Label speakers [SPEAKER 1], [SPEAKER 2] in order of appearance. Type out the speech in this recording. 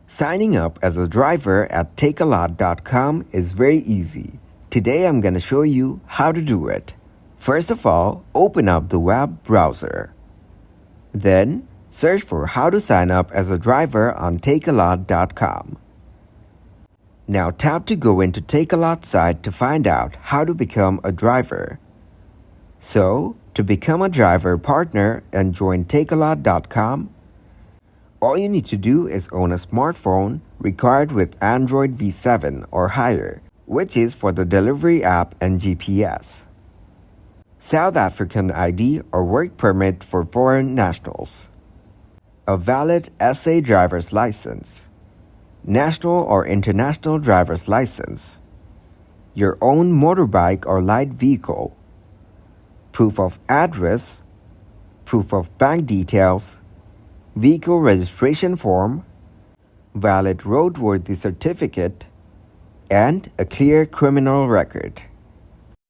[SPEAKER 1] Signing up as a driver at Takealot.com is very easy. Today I'm going to show you how to do it. First of all, open up the web browser. Then, search for how to sign up as a driver on Takealot.com. Now tap to go into Takealot's site to find out how to become a driver. So, to become a driver partner and join Takealot.com, all you need to do is own a smartphone required with Android V7 or higher, which is for the delivery app and GPS. South African ID or work permit for foreign nationals. A valid SA driver's license. National or international driver's license. Your own motorbike or light vehicle. Proof of address. Proof of bank details. Vehicle registration form, valid roadworthy certificate, and a clear criminal record.